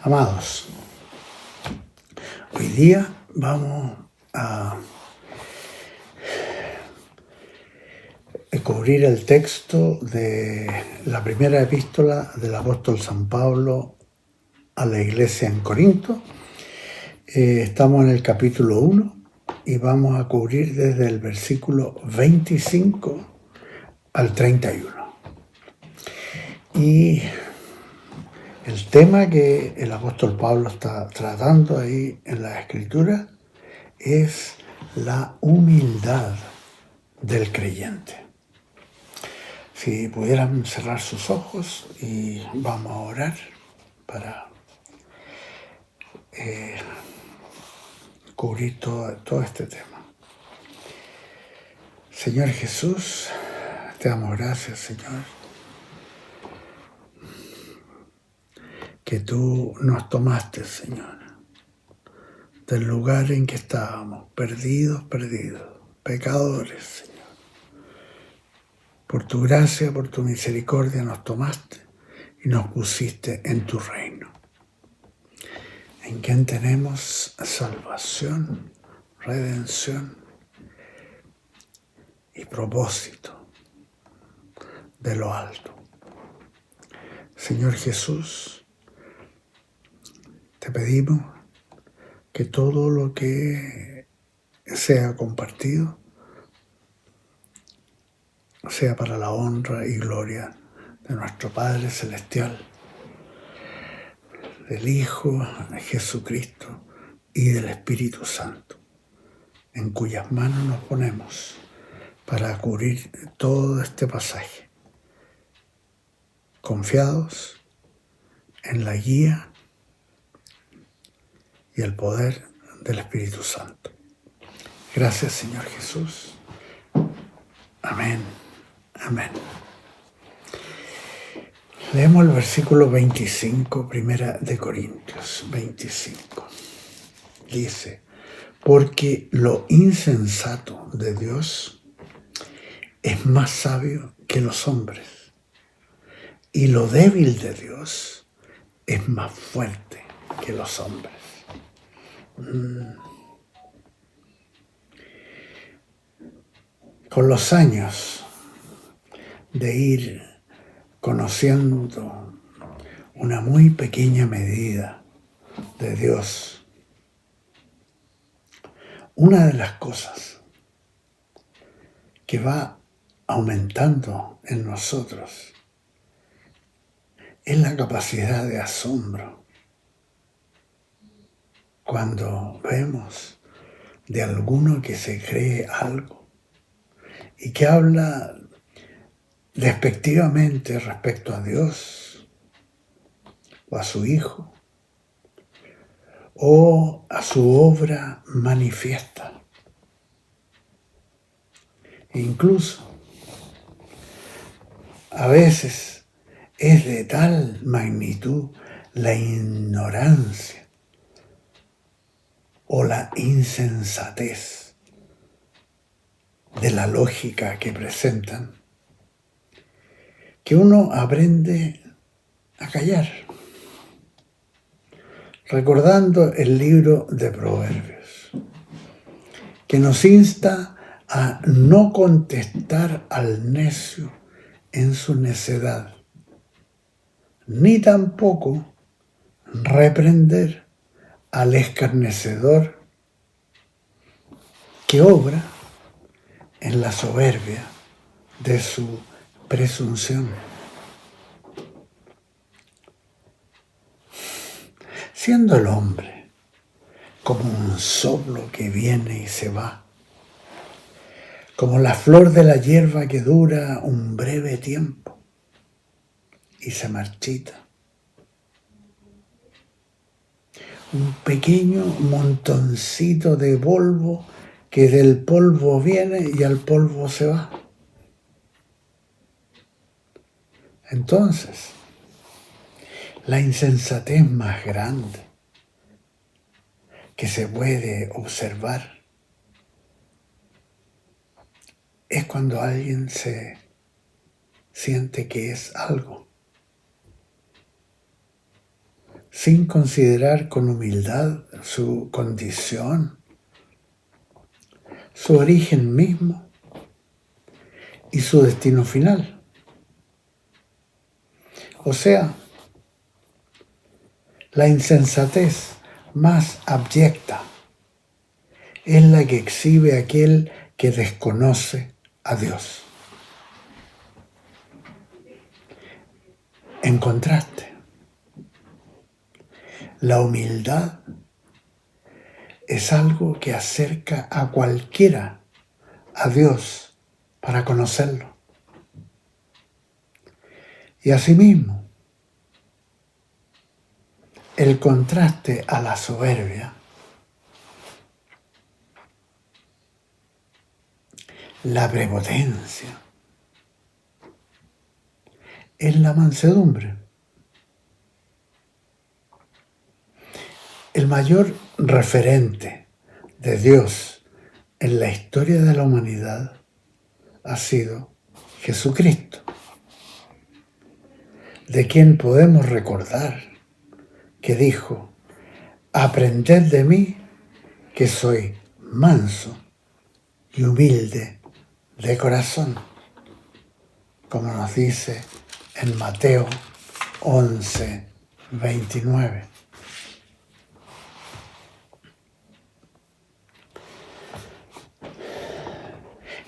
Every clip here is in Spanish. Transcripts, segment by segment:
Amados, hoy día vamos a cubrir el texto de la primera epístola del apóstol San Pablo a la iglesia en Corinto. Estamos en el capítulo 1 y vamos a cubrir desde el versículo 25 al 31. Y el tema que el apóstol Pablo está tratando ahí en la Escritura es la humildad del creyente. Si pudieran cerrar sus ojos y vamos a orar para cubrir todo este tema. Señor Jesús, te damos gracias, Señor, que tú nos tomaste, Señor, del lugar en que estábamos, perdidos, pecadores, Señor. Por tu gracia, por tu misericordia nos tomaste y nos pusiste en tu reino, en quien tenemos salvación, redención y propósito de lo alto. Señor Jesús, te pedimos que todo lo que sea compartido sea para la honra y gloria de nuestro Padre Celestial, del Hijo de Jesucristo y del Espíritu Santo, en cuyas manos nos ponemos para cubrir todo este pasaje, confiados en la guía y el poder del Espíritu Santo. Gracias, Señor Jesús. Amén. Amén. Leemos el versículo 25, primera de Corintios 25. Dice: porque lo insensato de Dios es más sabio que los hombres, y lo débil de Dios es más fuerte que los hombres. Con los años de ir conociendo una muy pequeña medida de Dios, una de las cosas que va aumentando en nosotros es la capacidad de asombro cuando vemos de alguno que se cree algo y que habla despectivamente respecto a Dios o a su Hijo o a su obra manifiesta. E incluso a veces es de tal magnitud la ignorancia o la insensatez de la lógica que presentan, que uno aprende a callar, recordando el libro de Proverbios, que nos insta a no contestar al necio en su necedad, ni tampoco reprender al escarnecedor que obra en la soberbia de su presunción. Siendo el hombre como un soplo que viene y se va, como la flor de la hierba que dura un breve tiempo y se marchita, un pequeño montoncito de polvo que del polvo viene y al polvo se va. Entonces, la insensatez más grande que se puede observar es cuando alguien se siente que es algo, sin considerar con humildad su condición, su origen mismo y su destino final. O sea, la insensatez más abyecta es la que exhibe aquel que desconoce a Dios. En contraste, la humildad es algo que acerca a cualquiera a Dios para conocerlo. Y asimismo, el contraste a la soberbia, la prepotencia, es la mansedumbre. El mayor referente de Dios en la historia de la humanidad ha sido Jesucristo, de quien podemos recordar que dijo: aprended de mí, que soy manso y humilde de corazón, como nos dice en Mateo 11:29.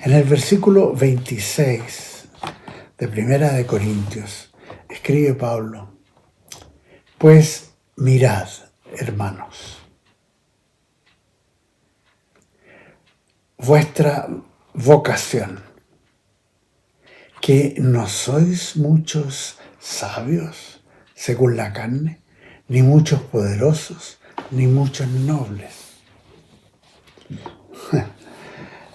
En el versículo 26 de Primera de Corintios escribe Pablo: pues mirad, hermanos, vuestra vocación, que no sois muchos sabios según la carne, ni muchos poderosos, ni muchos nobles.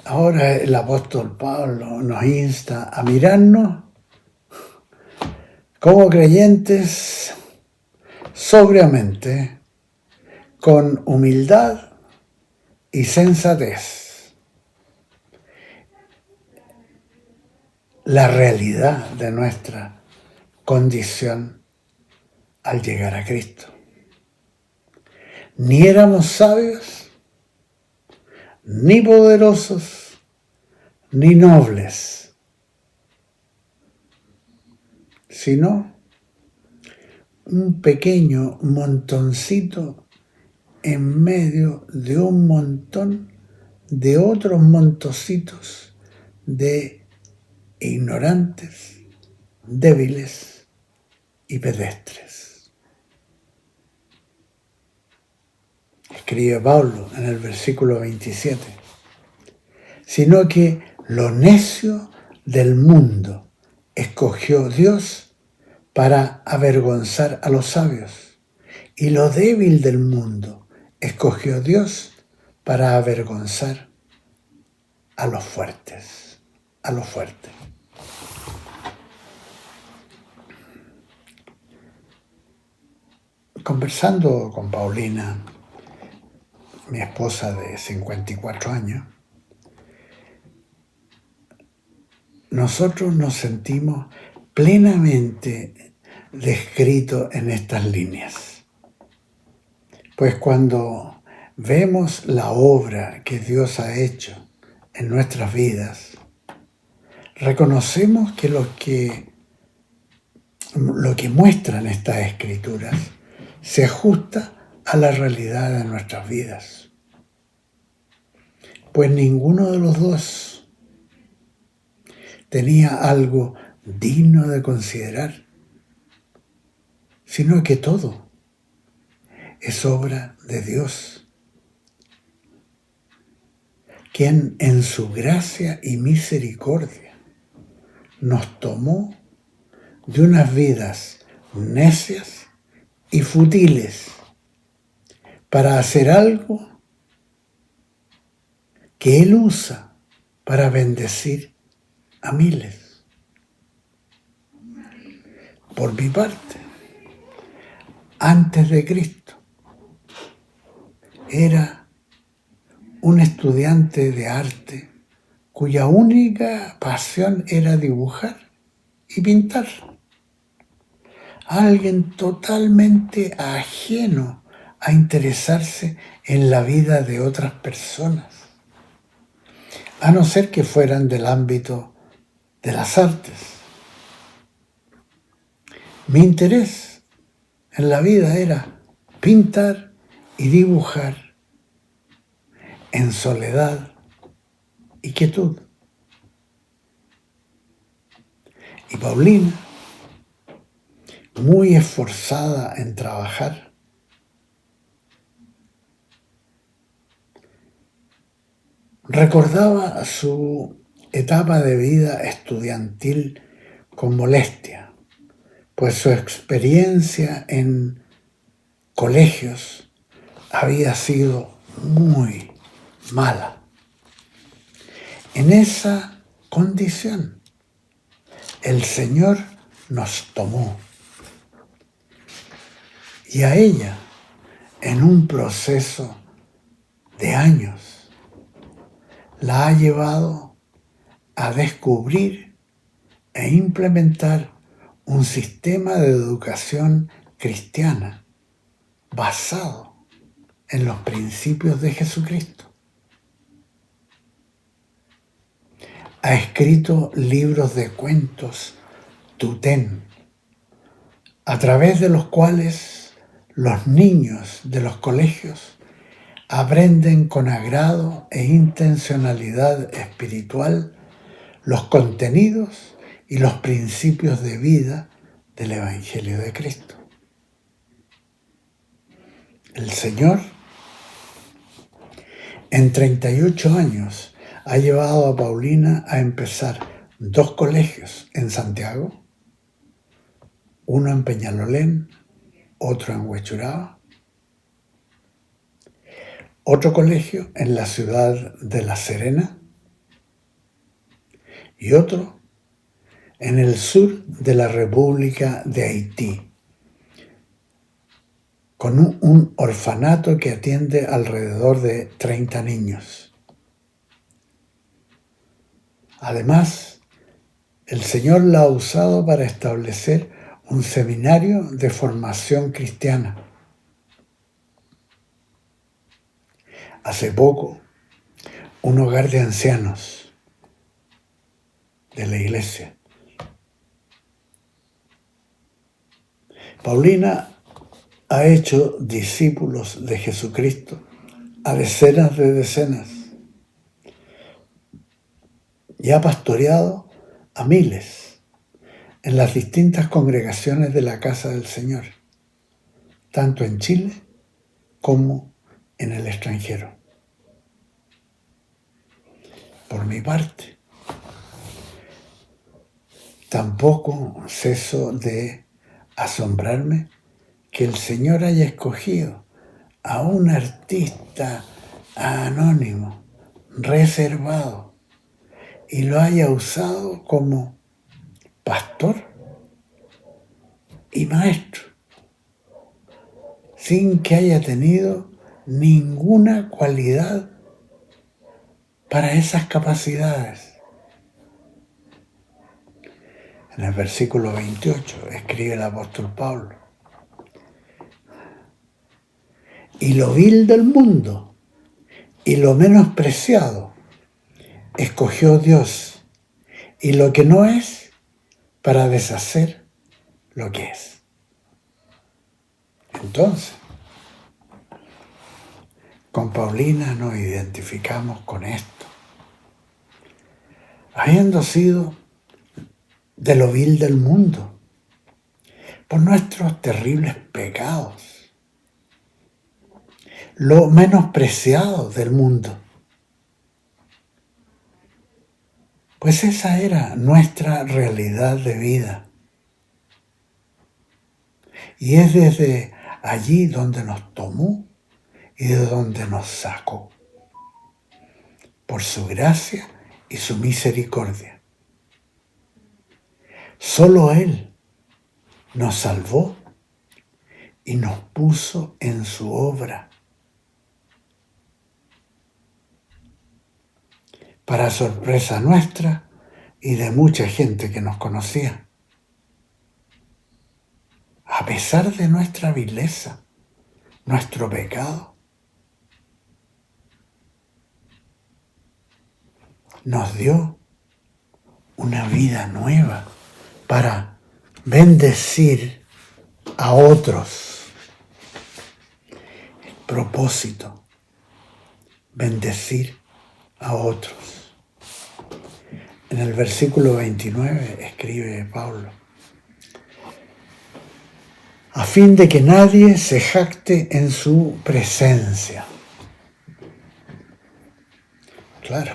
Ahora el apóstol Pablo nos insta a mirarnos como creyentes sobriamente, con humildad y sensatez, la realidad de nuestra condición al llegar a Cristo. Ni éramos sabios, ni poderosos, ni nobles, sino un pequeño montoncito en medio de un montón de otros montoncitos de ignorantes, débiles y pedestres. Escribe Pablo en el versículo 27, sino que lo necio del mundo escogió Dios para avergonzar a los sabios, y lo débil del mundo escogió Dios para avergonzar a los fuertes, Conversando con Paulina, mi esposa de 54 años, nosotros nos sentimos plenamente descritos en estas líneas. Pues cuando vemos la obra que Dios ha hecho en nuestras vidas, reconocemos que lo que muestran estas escrituras se ajusta a la realidad de nuestras vidas. Pues ninguno de los dos tenía algo digno de considerar, sino que todo es obra de Dios, quien en su gracia y misericordia nos tomó de unas vidas necias y futiles para hacer algo que Él usa para bendecir a miles. Por mi parte, antes de Cristo, era un estudiante de arte cuya única pasión era dibujar y pintar. alguien totalmente ajeno a interesarse en la vida de otras personas, a no ser que fueran del ámbito de las artes. Mi interés en la vida era pintar y dibujar en soledad y quietud. Y Paulina, muy esforzada en trabajar, recordaba su etapa de vida estudiantil con molestia, pues su experiencia en colegios había sido muy mala. En esa condición, el Señor nos tomó y a ella, en un proceso de años, la ha llevado a descubrir e implementar un sistema de educación cristiana basado en los principios de Jesucristo. Ha escrito libros de cuentos tutén, a través de los cuales los niños de los colegios aprenden con agrado e intencionalidad espiritual los contenidos y los principios de vida del Evangelio de Cristo. El Señor, en 38 años, ha llevado a Paulina a empezar 2 colegios en Santiago, uno en Peñalolén, otro en Huechuraba, otro colegio en la ciudad de La Serena y otro en el sur de la República de Haití, con un orfanato que atiende alrededor de 30 niños. Además, el Señor la ha usado para establecer un seminario de formación cristiana. Hace poco, un hogar de ancianos de la iglesia. Paulina ha hecho discípulos de Jesucristo a decenas de decenas y ha pastoreado a miles en las distintas congregaciones de la Casa del Señor, tanto en Chile como en el extranjero. Por mi parte, tampoco ceso de asombrarme que el Señor haya escogido a un artista anónimo, reservado, y lo haya usado como pastor y maestro, sin que haya tenido ninguna cualidad para esas capacidades. En el versículo 28 escribe el apóstol Pablo: y lo vil del mundo y lo menospreciado escogió Dios, y lo que no es, para deshacer lo que es. Entonces, con Paulina nos identificamos con esto. Habiendo sido de lo vil del mundo, por nuestros terribles pecados, lo menospreciado del mundo, pues esa era nuestra realidad de vida. Y es desde allí donde nos tomó y de donde nos sacó, por su gracia y su misericordia. Solo Él nos salvó y nos puso en su obra, para sorpresa nuestra y de mucha gente que nos conocía. a pesar de nuestra vileza, nuestro pecado, nos dio una vida nueva para bendecir a otros. El propósito, bendecir a otros. En el versículo 29 escribe Pablo: a fin de que nadie se jacte en su presencia. Claro,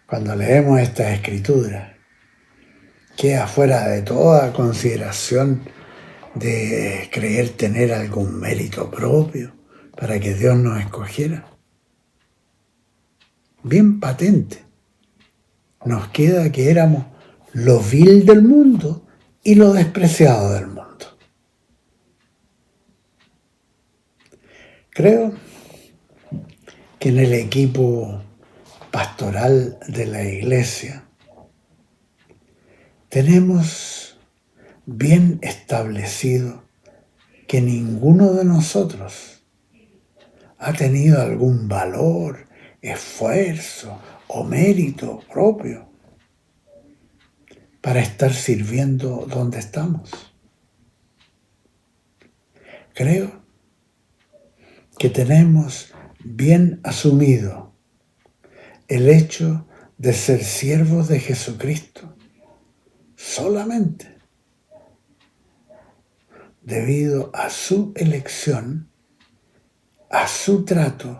cuando leemos esta escritura, queda fuera de toda consideración de creer tener algún mérito propio para que Dios nos escogiera. Bien patente nos queda que éramos lo vil del mundo y lo despreciado del mundo. Creo que en el equipo pastoral de la iglesia tenemos bien establecido que ninguno de nosotros ha tenido algún valor, esfuerzo o mérito propio para estar sirviendo donde estamos. Creo que tenemos bien asumido el hecho de ser siervos de Jesucristo solamente debido a su elección, a su trato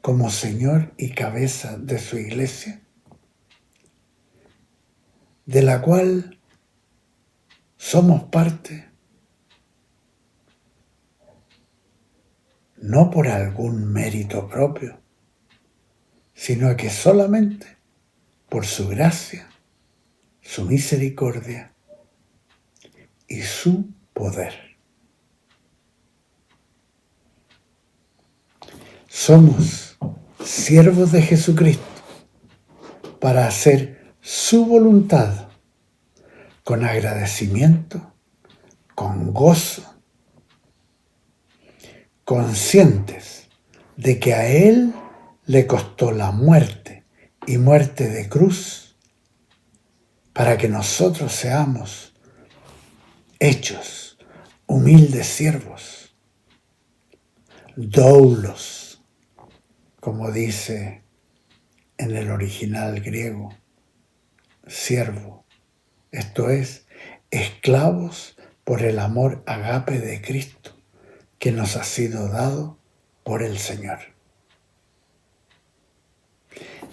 como Señor y cabeza de su iglesia, de la cual somos parte, no por algún mérito propio, sino que solamente por su gracia, su misericordia y su poder. Somos siervos de Jesucristo para hacer su voluntad con agradecimiento, con gozo, conscientes de que a Él le costó la muerte y muerte de cruz para que nosotros seamos hechos humildes siervos, doulos, como dice en el original griego, siervo, esto es, esclavos por el amor agape de Cristo que nos ha sido dado por el Señor.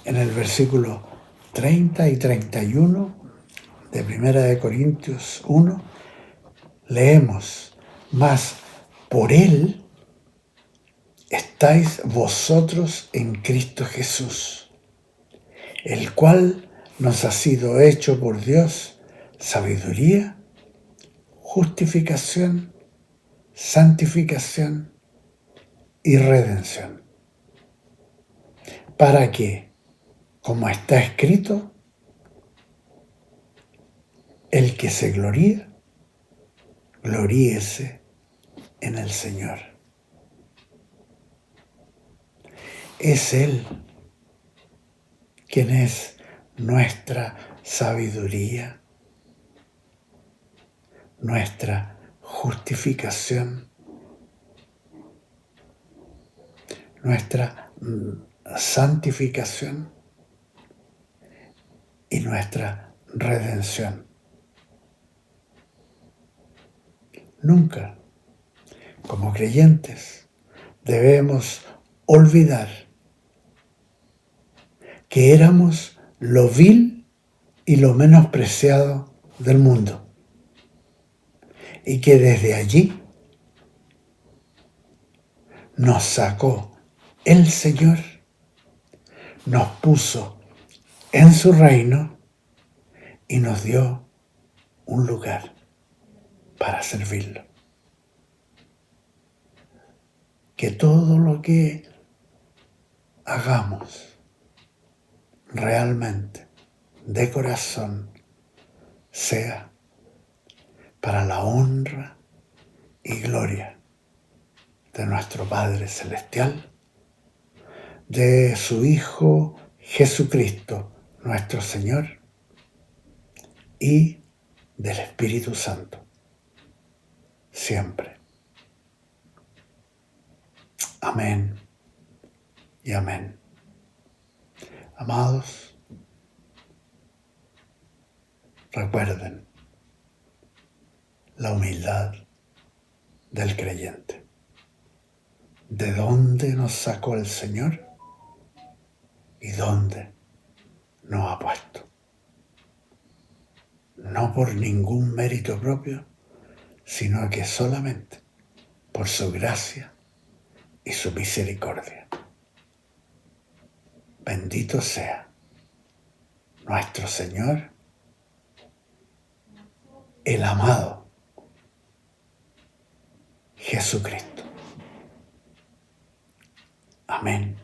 En el versículo 30 y 31 de 1 Corintios 1 leemos: mas por Él estáis vosotros en Cristo Jesús, el cual nos ha sido hecho por Dios sabiduría, justificación, santificación y redención, para que, como está escrito, el que se gloría, gloríese en el Señor. Es Él quien es nuestra sabiduría, nuestra justificación, nuestra santificación y nuestra redención. Nunca, como creyentes, debemos olvidar que éramos lo vil y lo menospreciado del mundo, y que desde allí nos sacó el Señor, nos puso en su reino y nos dio un lugar para servirlo. Que todo lo que hagamos realmente, de corazón, sea para la honra y gloria de nuestro Padre Celestial, de su Hijo Jesucristo, nuestro Señor, y del Espíritu Santo, siempre. Amén y amén. Amados, recuerden la humildad del creyente. ¿De dónde nos sacó el Señor y dónde nos ha puesto? No por ningún mérito propio, sino que solamente por su gracia y su misericordia. Bendito sea nuestro Señor, el amado Jesucristo. Amén